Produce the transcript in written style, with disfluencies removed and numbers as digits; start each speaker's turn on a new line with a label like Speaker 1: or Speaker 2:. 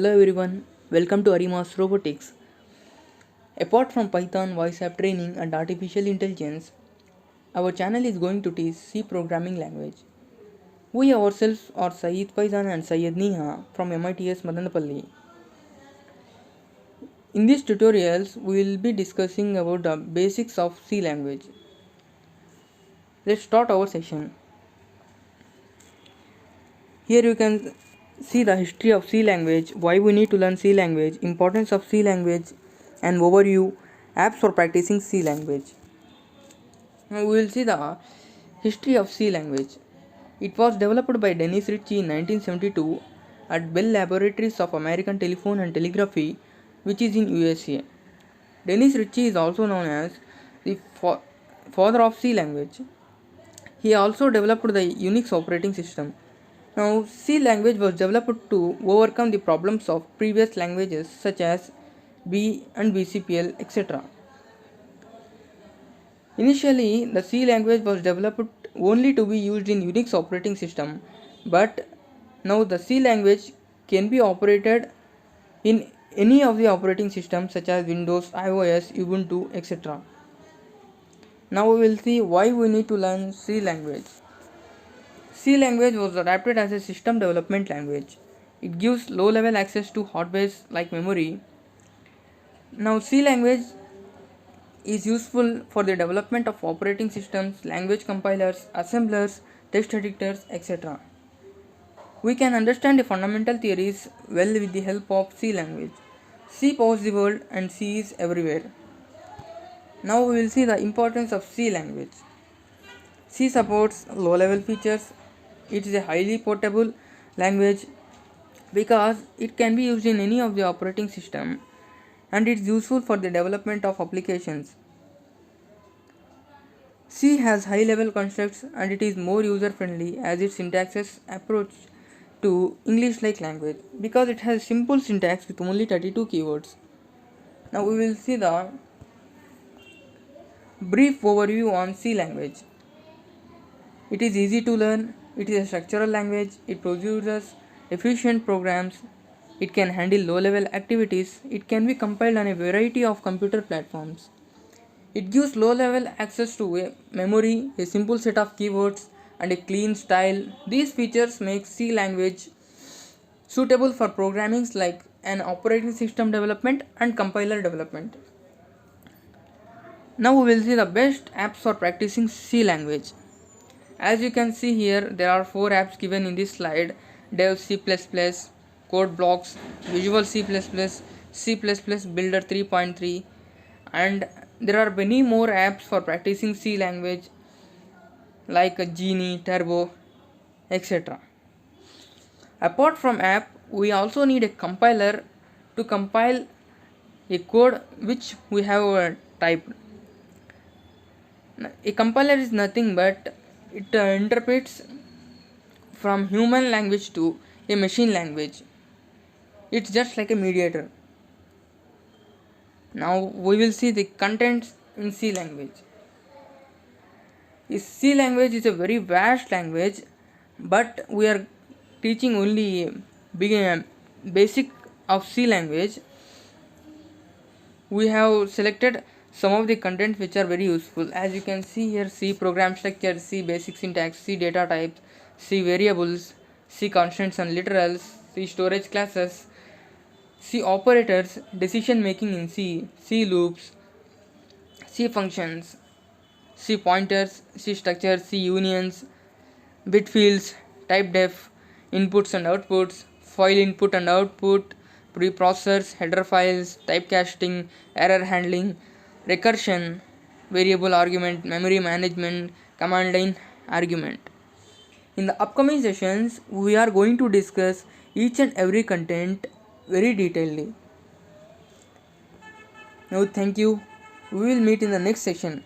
Speaker 1: Hello everyone, welcome to Arima's Robotics. Apart from Python, voice app training, and artificial intelligence, our channel is going to teach C programming language. We ourselves are Syed Faizan and Syed Neha from MITS Madanapalli. In these tutorials, we will be discussing about the basics of C language. Let's start our session. Here you can see the history of C language, why we need to learn C language, importance of C language, and overview, apps for practicing C language. Now we will see the history of C language. It was developed by Dennis Ritchie in 1972 at Bell Laboratories of American Telephone and Telegraphy, which is in USA. Dennis Ritchie is also known as the father of C language. He also developed the Unix operating system. Now, C language was developed to overcome the problems of previous languages such as B and BCPL, etc. Initially, the C language was developed only to be used in Unix operating system, but now the C language can be operated in any of the operating systems such as Windows, iOS, Ubuntu, etc. Now we will see why we need to learn C language. C language was adapted as a system development language. It gives low-level access to hardware like memory. Now C language is useful for the development of operating systems, language compilers, assemblers, text editors, etc. We can understand the fundamental theories well with the help of C language. C powers the world and C is everywhere. Now we will see the importance of C language. C supports low-level features. It is a highly portable language because it can be used in any of the operating system, and it is useful for the development of applications. C has high level constructs and it is more user friendly as its syntaxes approach to English like language because it has simple syntax with only 32 keywords. Now we will see the brief overview on C language. It is easy to learn, it is a structural language, it produces efficient programs, it can handle low level activities, it can be compiled on a variety of computer platforms. It gives low level access to a memory, a simple set of keywords, and a clean style. These features make C language suitable for programming like an operating system development and compiler development. Now we will see the best apps for practicing C language. As you can see here, there are 4 apps given in this slide: Dev C++, Code Blocks, Visual C++, C++ Builder 3.3, and there are many more apps for practicing C language like Genie, Turbo, etc. Apart from app, we also need a compiler to compile a code which we have typed. A compiler is nothing but it interprets from human language to a machine language. It's just like a mediator. Now we will see the contents in C language. C language is a very vast language, but we are teaching only basic of C language. We have selected some of the contents which are very useful. As you can see here, C program structure, C basic syntax, C data types, C variables, C constants and literals, C storage classes, C operators, decision making in C, C loops, C functions, C pointers, C structures, C unions, bit fields, type def, inputs and outputs, file input and output, preprocessors, header files, typecasting, error handling, recursion, variable argument, memory management, command line argument. In the upcoming sessions, we are going to discuss each and every content very detailedly. Now, thank you. We will meet in the next section.